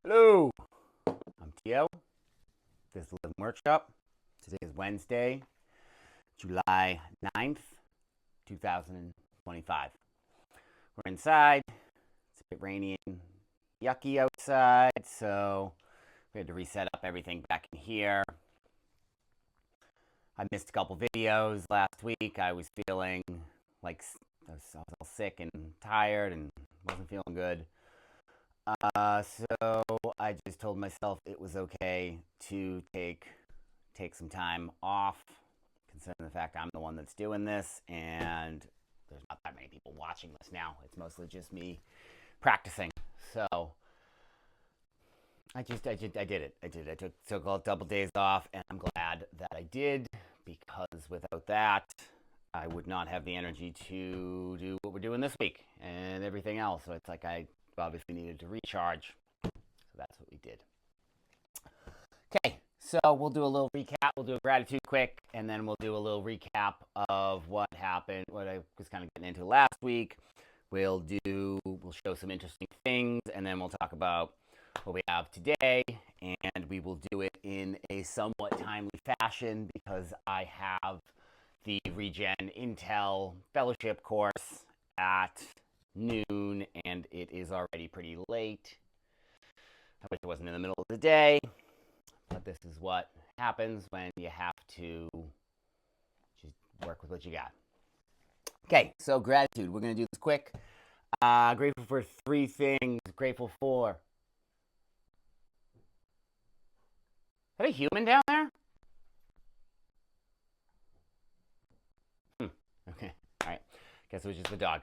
Hello, I'm Tio. This is the Living Workshop. Today is Wednesday, July 9th, 2025. We're inside. It's a bit rainy and yucky outside, so we had to reset up everything back in here. I missed a couple videos last week. I was feeling like I was all sick and tired and wasn't feeling good. So I just told myself it was okay to take some time off, considering the fact I'm the one that's doing this, and there's not that many people watching this now. It's mostly just me practicing. So I did it. I took all double days off, and I'm glad that I did because without that, I would not have the energy to do what we're doing this week and everything else. So it's like I obviously needed to recharge. So that's what we did. Okay, so we'll do a little recap. We'll do a gratitude quick, and then we'll do a little recap of what happened, what I was kind of getting into last week. We'll show some interesting things, and then we'll talk about what we have today, and we will do it in a somewhat timely fashion because I have the RegenIntel fellowship course at noon, and it is already pretty late. I wish it wasn't in the middle of the day, but this is what happens when you have to just work with what you got. Okay, so gratitude. We're going to do this quick. Grateful for three things. Grateful for. Is that a human down there? Okay, all right. Guess it was just the dog.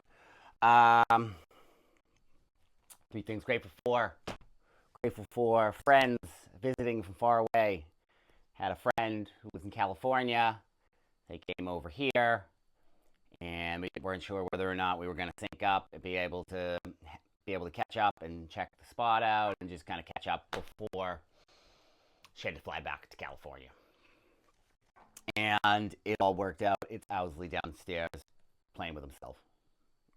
Three things grateful for. Grateful for friends visiting from far away. Had a friend who was in California. They came over here, and we weren't sure whether or not we were going to sync up and be able to catch up and check the spot out and just kind of catch up before she had to fly back to California. And it all worked out. It's Owsley downstairs playing with himself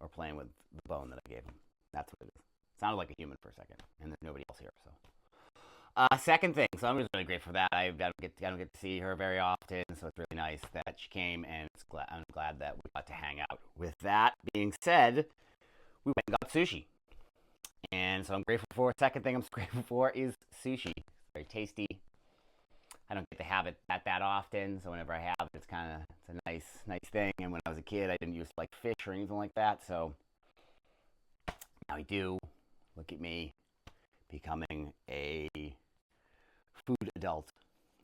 or playing with the bone that I gave him. That's what it is. Sounded like a human for a second, and there's nobody else here. So, second thing, so I'm just really grateful for that. I don't get to see her very often, so it's really nice that she came, and I'm glad that we got to hang out. With that being said, we went and got sushi, and so I'm grateful for. Second thing I'm grateful for is sushi. It's very tasty. I don't get to have it that often, so whenever I have it, it's a nice thing. And when I was a kid, I didn't used to like fish or anything like that, so now I do. Look at me becoming a food adult,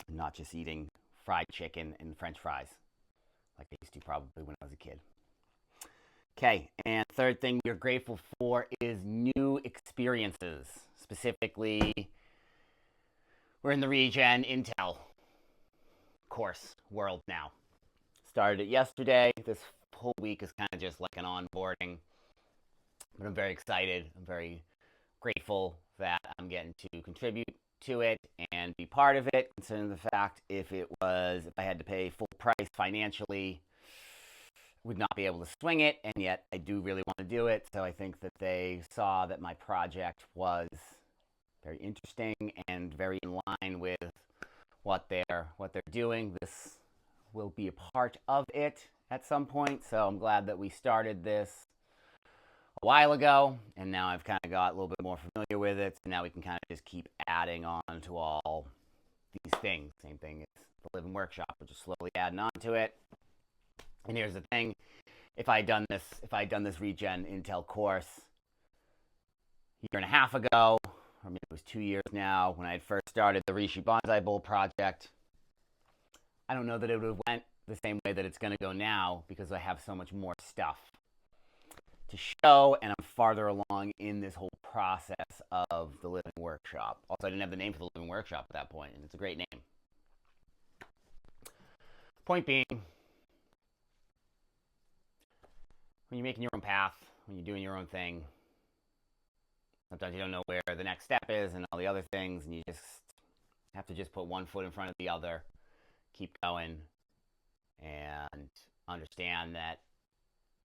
not just eating fried chicken and French fries like I used to probably when I was a kid. Okay, and third thing you're grateful for is new experiences. Specifically, we're in the RegenIntel course world now. Started it yesterday. This whole week is kind of just like an onboarding. But I'm very excited. I'm very grateful that I'm getting to contribute to it and be part of it, considering the fact if I had to pay full price financially, would not be able to swing it, and yet I do really want to do it. So I think that they saw that my project was very interesting and very in line with what they're doing. This will be a part of it at some point. So I'm glad that we started this a while ago, and now I've kind of got a little bit more familiar with it. So now we can kind of just keep adding on to all these things. Same thing as the Living Workshop, we're just slowly adding on to it. And here's the thing: if I had done this RegenIntel course a year and a half ago, or maybe it was 2 years now, when I had first started the Rishi Bonsai Bowl project, I don't know that it would have went the same way that it's going to go now because I have so much more stuff to show, and I'm farther along in this whole process of the Living Workshop. Also, I didn't have the name for the Living Workshop at that point, and it's a great name. Point being, when you're making your own path, when you're doing your own thing, sometimes you don't know where the next step is and all the other things, and you just have to just put one foot in front of the other, keep going, and understand that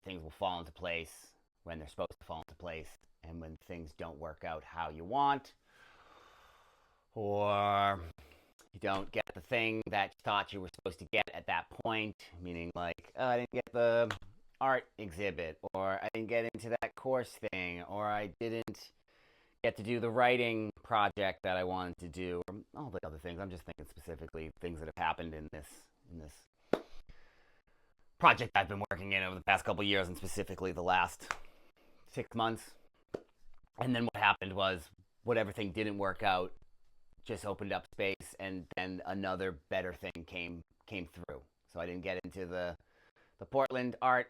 things will fall into place when they're supposed to fall into place, and when things don't work out how you want, or you don't get the thing that you thought you were supposed to get at that point, meaning like, oh, I didn't get the art exhibit, or I didn't get into that course thing, or I didn't get to do the writing project that I wanted to do, or all the other things. I'm just thinking specifically things that have happened in this project I've been working in over the past couple of years, and specifically the last 6 months. And then what happened was, whatever thing didn't work out just opened up space, and then another better thing came through. So I didn't get into the Portland Art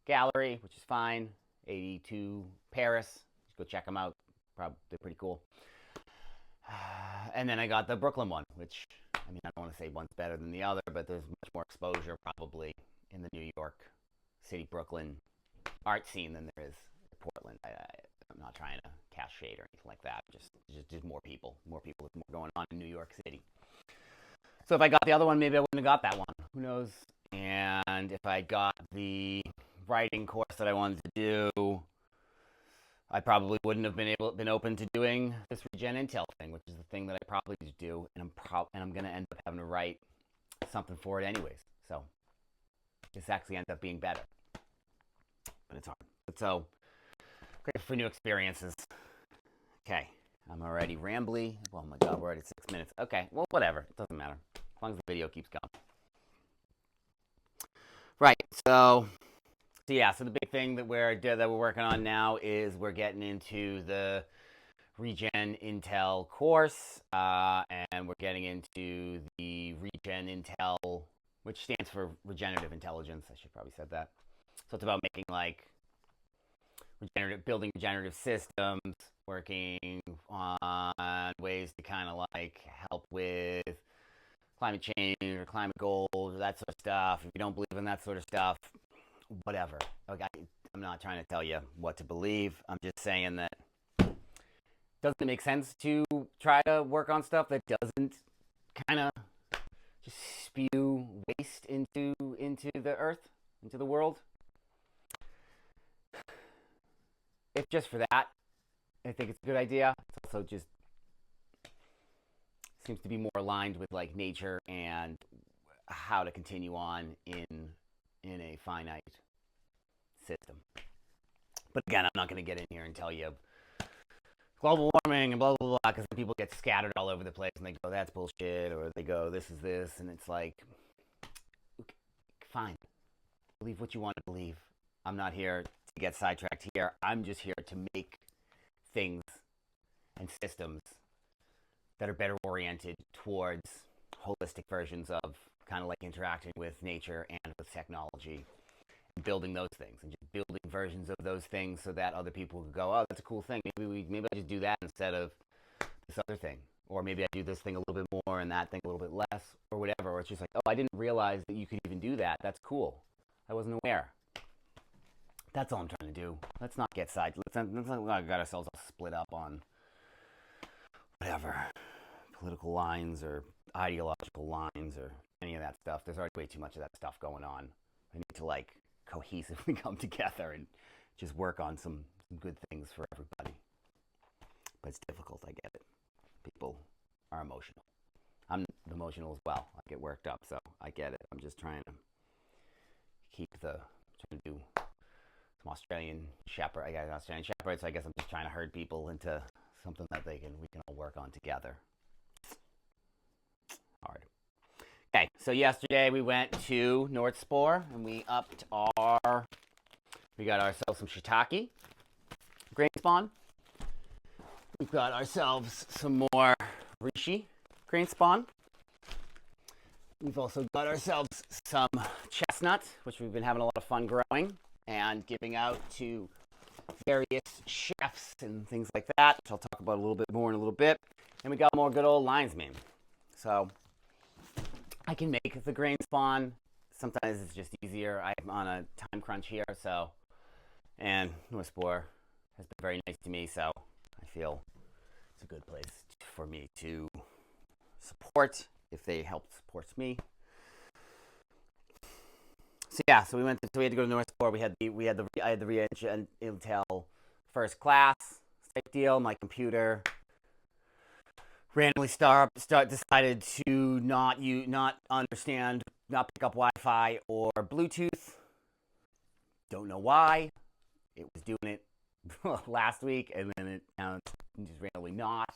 Gallery, which is fine. 82 Paris. Go check them out. Probably they're pretty cool. And then I got the Brooklyn one, which, I mean, I don't want to say one's better than the other, but there's much more exposure probably in the New York City, Brooklyn art scene than there is in Portland. I'm not trying to cast shade or anything like that. Just more people with more going on in New York City. So if I got the other one, maybe I wouldn't have got that one. Who knows? And if I got the writing course that I wanted to do, I probably wouldn't have been open to doing this RegenIntel thing, which is the thing that I probably just do, and I'm gonna end up having to write something for it anyways. So this actually ends up being better, but it's hard. But so great for new experiences. Okay, I'm already rambly. Oh my god, we're already 6 minutes. Okay, well, whatever. It doesn't matter as long as the video keeps going. Right. So yeah, so the big thing that we're working on now is we're getting into the RegenIntel course, and we're getting into the RegenIntel, which stands for Regenerative Intelligence. I should probably said that. So it's about making like building regenerative systems, working on ways to kind of like help with climate change or climate goals or that sort of stuff. If you don't believe in that sort of stuff, whatever. Okay, I'm not trying to tell you what to believe. I'm just saying that it doesn't make sense to try to work on stuff that doesn't kind of just spew waste into the earth, into the world. If just for that, I think it's a good idea. It's also just seems to be more aligned with like nature and how to continue on in a finite system. But again, I'm not going to get in here and tell you global warming and blah, blah, blah, because people get scattered all over the place and they go, that's bullshit, or they go, this is this, and it's like, okay, fine. Believe what you want to believe. I'm not here to get sidetracked here. I'm just here to make things and systems that are better oriented towards holistic versions of kind of like interacting with nature and with technology, and building those things, and just building versions of those things so that other people could go, oh, that's a cool thing. Maybe I just do that instead of this other thing, or maybe I do this thing a little bit more and that thing a little bit less, or whatever. Or it's just like, oh, I didn't realize that you could even do that. That's cool. I wasn't aware. That's all I'm trying to do. Let's not get let's not got ourselves all split up on whatever political lines or ideological lines or any of that stuff. There's already way too much of that stuff going on. We need to like cohesively come together and just work on some good things for everybody. But it's difficult, I get it. People are emotional. I'm emotional as well. I get worked up, so I get it. I'm just trying to do some Australian shepherd. I got an Australian shepherd, so I guess I'm just trying to herd people into something that we can all work on together. Hard. Okay, so yesterday we went to North Spore and we got ourselves some shiitake grain spawn. We've got ourselves some more reishi grain spawn. We've also got ourselves some chestnuts, which we've been having a lot of fun growing and giving out to various chefs and things like that, which I'll talk about a little bit more in a little bit. And we got more good old lion's mane. So I can make the grain spawn. Sometimes it's just easier. I'm on a time crunch here, so, and North Spore has been very nice to me, so I feel it's a good place for me to support if they help support me. So yeah, so we had to go to North Spore. I had the RegenIntel first class type deal. My computer randomly decided to not understand, not pick up Wi-Fi or Bluetooth. Don't know why. It was doing it last week, and then it now it's just randomly not.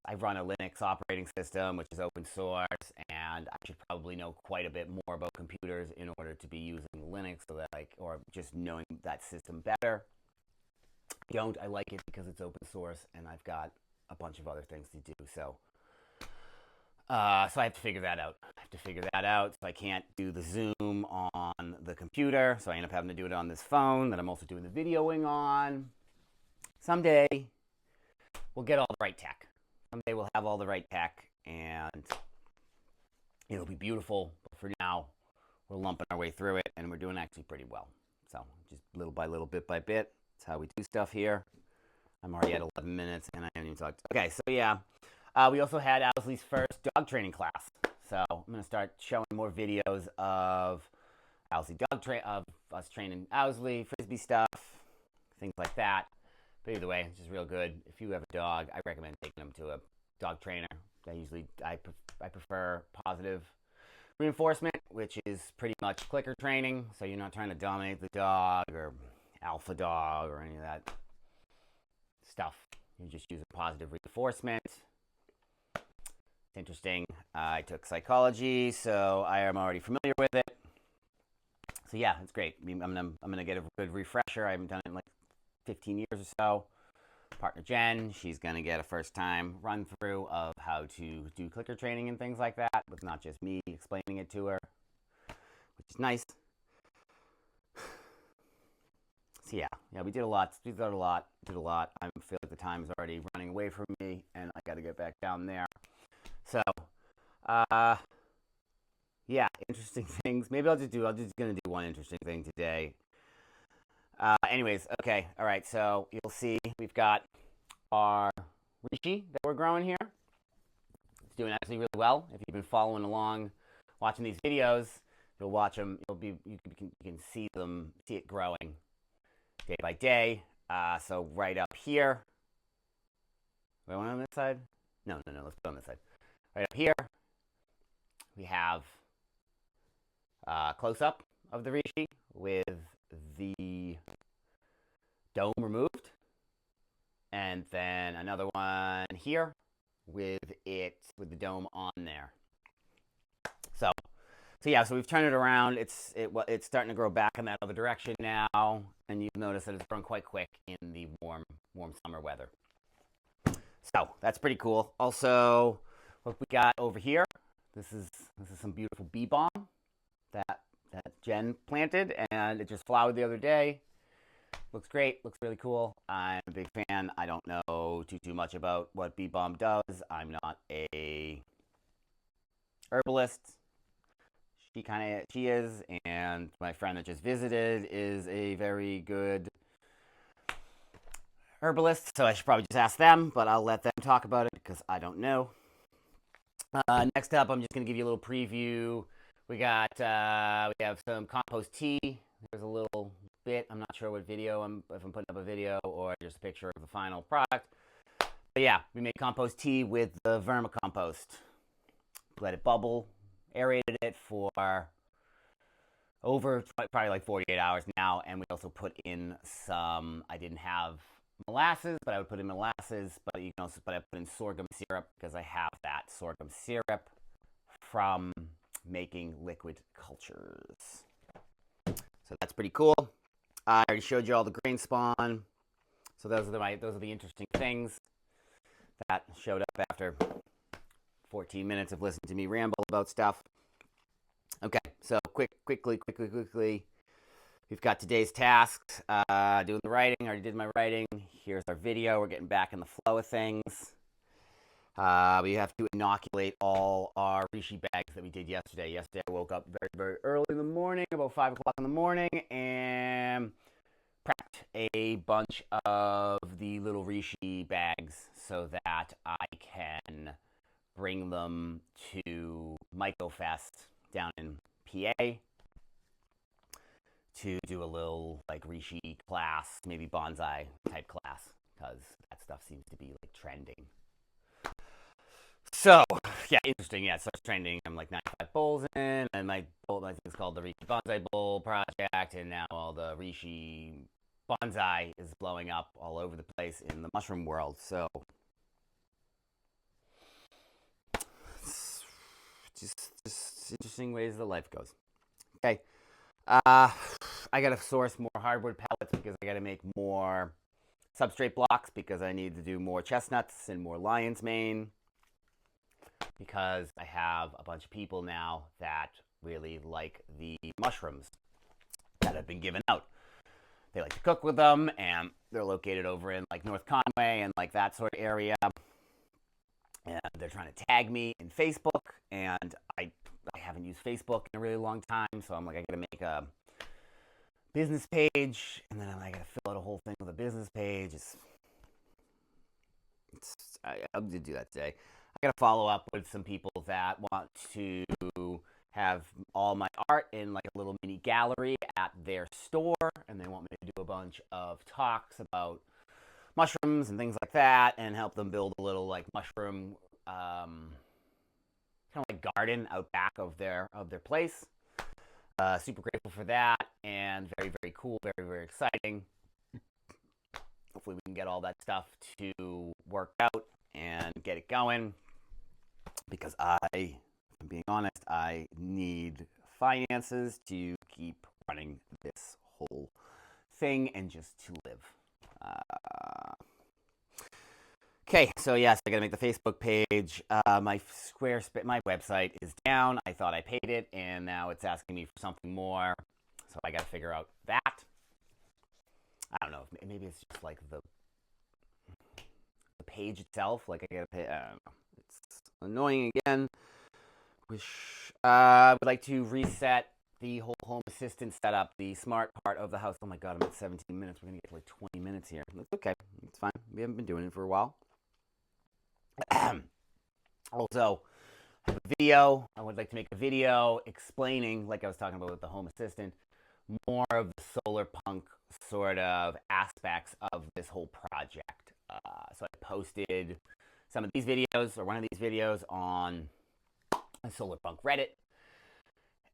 I run a Linux operating system, which is open source, and I should probably know quite a bit more about computers in order to be using Linux, or just knowing that system better. I don't. I like it because it's open source, and I've got a bunch of other things to do. So I have to figure that out. So I can't do the Zoom on the computer, so I end up having to do it on this phone that I'm also doing the videoing on. Someday, we'll get all the right tech. Someday we'll have all the right tech, and it'll be beautiful. But for now, we're lumping our way through it, and we're doing actually pretty well. So just little by little, bit by bit, that's how we do stuff here. I'm already at 11 minutes, and I haven't even talked. Okay, so yeah. We also had Owsley's first dog training class. So I'm going to start showing more videos of Owsley of us training Owsley, Frisbee stuff, things like that. But either way, it's just real good. If you have a dog, I recommend taking them to a dog trainer. I prefer positive reinforcement, which is pretty much clicker training. So you're not trying to dominate the dog or alpha dog or any of that stuff. You're just using positive reinforcement. It's interesting. I took psychology, so I am already familiar with it. So yeah, it's great. I'm gonna get a good refresher. I haven't done it in like 15 years or so. Partner Jen, she's gonna get a first time run through of how to do clicker training and things like that, with not just me explaining it to her, which is nice. So yeah, we did a lot. I feel like the time is already running away from me, and I got to get back down there. So, yeah, interesting things. Maybe I'm just gonna do one interesting thing today. Anyways, okay, all right. So you'll see we've got our reishi that we're growing here. It's doing actually really well. If you've been following along, watching these videos, you'll watch them. You can see it growing day by day. So right up here. Do I want on this side? No. Let's put it on this side. Right up here, we have a close-up of the reishi with the dome removed, and then another one here with the dome on there. So yeah, so we've turned it around. It's starting to grow back in that other direction now, and you've noticed that it's grown quite quick in the warm summer weather. So that's pretty cool. Also, what we got over here, this is some beautiful bee balm that Jen planted, and it just flowered the other day. Looks great. Looks really cool. I'm a big fan. I don't know too much about what bee balm does. I'm not a herbalist. She is, and my friend that just visited is a very good herbalist, so I should probably just ask them, but I'll let them talk about it because I don't know. Next up, I'm just going to give you a little preview. We have some compost tea. There's a little bit. I'm not sure what video, if I'm putting up a video or just a picture of the final product. But yeah, we made compost tea with the vermicompost. Let it bubble, aerated it for over probably like 48 hours now, and we also put in some, I didn't have molasses, but I would put in molasses, but I put in sorghum syrup because I have that sorghum syrup from making liquid cultures. So that's pretty cool. I already showed you all the grain spawn. So those are the interesting things that showed up after 14 minutes of listening to me ramble about stuff. Okay, so quickly. We've got today's tasks. Doing the writing. I already did my writing. Here's our video. We're getting back in the flow of things. We have to inoculate all our reishi bags that we did yesterday. Yesterday I woke up very, very early in the morning, about 5 o'clock in the morning, and prepped a bunch of the little reishi bags so that I can bring them to MycoFest down in PA to do a little like reishi class, maybe bonsai type class because that stuff seems to be like trending. So, yeah, interesting. Yeah, it starts trending. I'm like 95 bowls in, and my bowl, I think it's called the Rishi Bonsai Bowl Project, and now all the Rishi Bonsai is blowing up all over the place in the mushroom world. So, just interesting ways that life goes. Okay. I gotta source more hardwood pellets because I gotta make more substrate blocks because I need to do more chestnuts and more lion's mane because I have a bunch of people now that really like the mushrooms that have been given out. They like to cook with them, and they're located over in like North Conway and like that sort of area. And they're trying to tag me in Facebook, and I haven't used Facebook in a really long time, so I'm like, I gotta make a business page, and then I gotta fill out a whole thing with a business page. I'll do that today. I gotta follow up with some people that want to have all my art in like a little mini gallery at their store, and they want me to do a bunch of talks about mushrooms and things like that, and help them build a little like mushroom kind of like garden out back of their place. Super grateful for that, and very, very cool, very, very exciting. Hopefully we can get all that stuff to work out and get it going, because if I'm being honest, I need finances to keep running this whole thing and just to live. Okay, so yes, I gotta make the Facebook page. My website is down. I thought I paid it, and now it's asking me for something more. So I gotta figure out that. I don't know. Maybe it's just like the page itself. Like I gotta pay. I don't know. It's annoying again. I would like to reset the whole home assistant setup, the smart part of the house. Oh my god, I'm at 17 minutes. We're gonna get to like 20 minutes here. That's okay. It's fine. We haven't been doing it for a while. Also, I have a video. I would like to make a video explaining, like I was talking about with the home assistant, more of the solar punk sort of aspects of this whole project. So I posted some of these videos, or one of these videos, on a solar punk Reddit,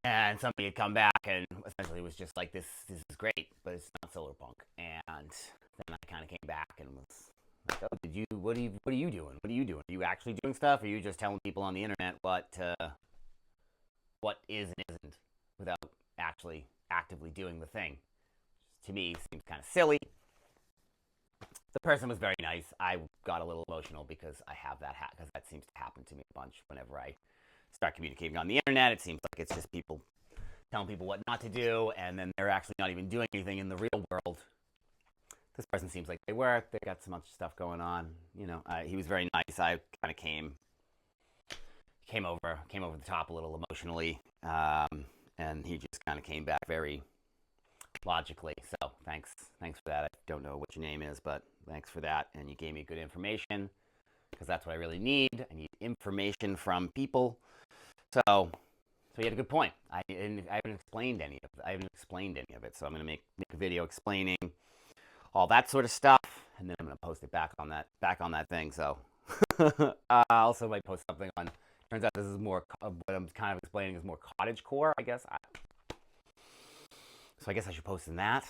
and somebody had come back and essentially was just like, this is great, but it's not solar punk. And then I kind of came back and was like, oh, what are you doing? What are you doing? Are you actually doing stuff? Or are you just telling people on the internet what is and isn't without actually actively doing the thing? To me, seems kind of silly. The person was very nice. I got a little emotional because I have because that seems to happen to me a bunch whenever I start communicating on the internet. It seems like it's just people telling people what not to do, and then they're actually not even doing anything in the real world. This person seems like they got so much stuff going on. He was very nice. I kind of came over the top a little emotionally, and he just kind of came back very logically. So thanks for that. I don't know what your name is, but thanks for that. And you gave me good information, because that's what I really need. I need information from people. So you had a good point. I haven't explained any of it. So I'm gonna make a video explaining all that sort of stuff, and then I'm gonna post it back on that thing. So I also might post something on. Turns out this is more what I'm kind of explaining is more cottagecore, I guess. So I guess I should post in that.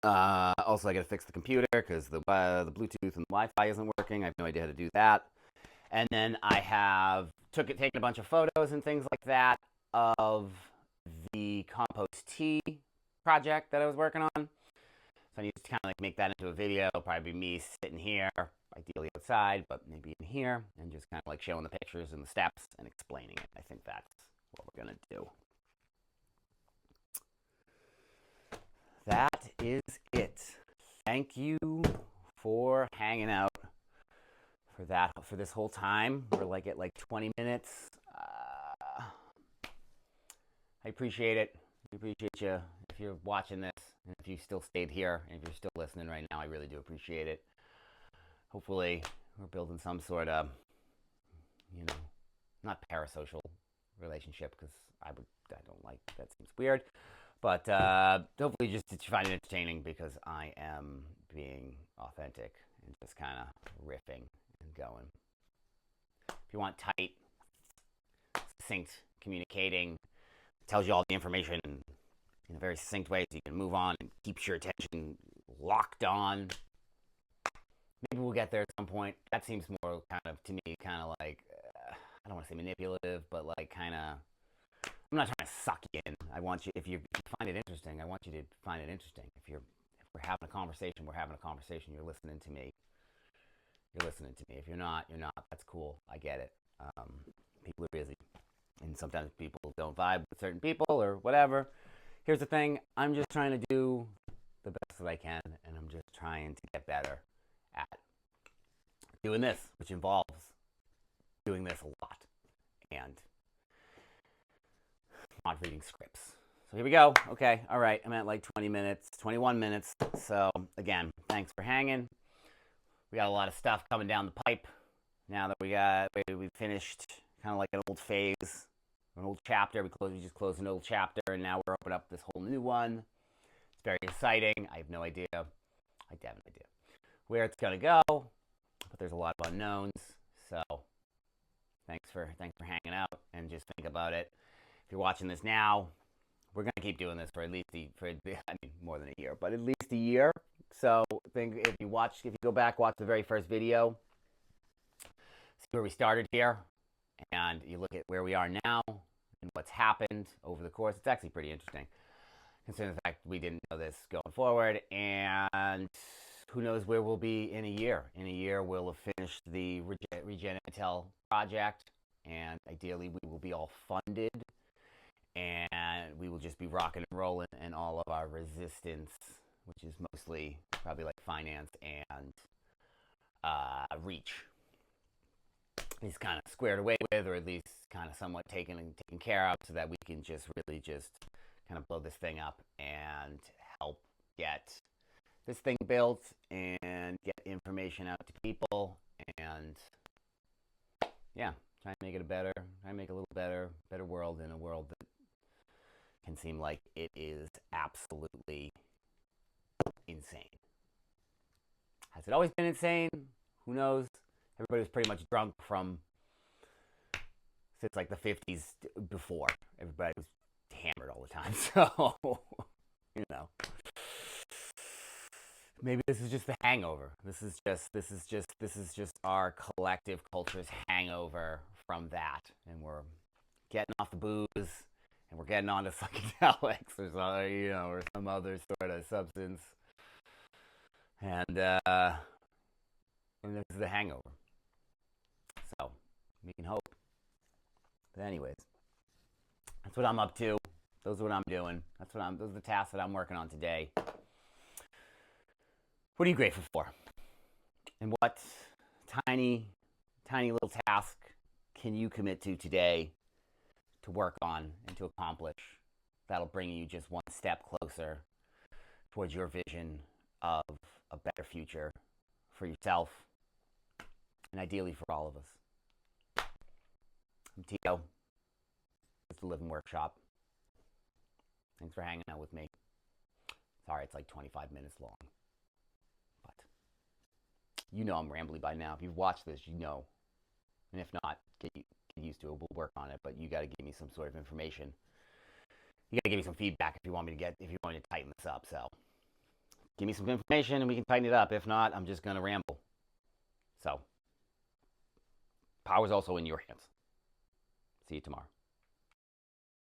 Also, I gotta fix the computer because the Bluetooth and the Wi-Fi isn't working. I have no idea how to do that. And then I have taken a bunch of photos and things like that of the Compost tea project that I was working on. So I need to kind of like make that into a video. It'll probably be me sitting here, ideally outside, but maybe in here, and just kind of like showing the pictures and the steps and explaining it. I think that's what we're gonna do. That is it. Thank you for hanging out for this whole time. We're like at like 20 minutes. I appreciate it. I appreciate you if you're watching this, and if you still stayed here, and if you're still listening right now. I really do appreciate it. Hopefully, we're building some sort of, not parasocial relationship, because I don't like that. Seems weird. But hopefully just to find it entertaining because I am being authentic and just kind of riffing and going. If you want tight, succinct communicating, tells you all the information in a very succinct way so you can move on and keeps your attention locked on. Maybe we'll get there at some point. That seems more kind of, to me, kind of like, I don't want to say manipulative, but like kind of, I'm not trying to suck you in. I want you, if you find it interesting, I want you to find it interesting. If we're having a conversation, we're having a conversation. You're listening to me. You're listening to me. If you're not, you're not. That's cool. I get it. People are busy. And sometimes people don't vibe with certain people or whatever. Here's the thing. I'm just trying to do the best that I can, and I'm just trying to get better at doing this, which involves doing this a lot and not reading scripts. So here we go. Okay, all right. I'm at like 20 minutes, 21 minutes. So again, thanks for hanging. We got a lot of stuff coming down the pipe now that we finished kind of like an old phase, an old chapter. We just closed an old chapter, and now we're opening up this whole new one. It's very exciting. I have no idea. I have no idea where it's gonna go, but there's a lot of unknowns. So thanks for hanging out, and just think about it. If you're watching this now, we're gonna keep doing this for at least more than a year, but at least a year. So think if you go back, watch the very first video, see where we started here, and you look at where we are now and what's happened over the course. It's actually pretty interesting, considering the fact we didn't know this going forward, and who knows where we'll be in a year. In a year, we'll have finished the RegenIntel project, and ideally we will be all funded, and we will just be rocking and rolling, and all of our resistance, which is mostly probably like finance and reach, is kind of squared away with, or at least kind of somewhat taken care of, so that we can just really just kind of blow this thing up and help get this thing built and get information out to people, and yeah, try and make it a little better world, in a world that can seem like it is absolutely insane. Has it always been insane? Who knows? Everybody was pretty much drunk since like the 50s before. Everybody was hammered all the time. So, you know, maybe this is just the hangover. This is just our collective culture's hangover from that, and we're getting off the booze, and we're getting onto psychedelics or some other sort of substance, and this is the hangover. So we can hope. But anyways, that's what I'm up to. Those are what I'm doing. Those are the tasks that I'm working on today. What are you grateful for? And what tiny little task can you commit to today to work on and to accomplish that'll bring you just one step closer towards your vision of a better future for yourself and ideally for all of us? I'm Tito. It's the Living Workshop. Thanks for hanging out with me. Sorry, it's like 25 minutes long. But you know I'm rambly by now. If you've watched this, you know. And if not, get used to it. We'll work on it. But you got to give me some sort of information. You got to give me some feedback if you want me to tighten this up. So give me some information and we can tighten it up. If not, I'm just going to ramble. So power's also in your hands. See you tomorrow.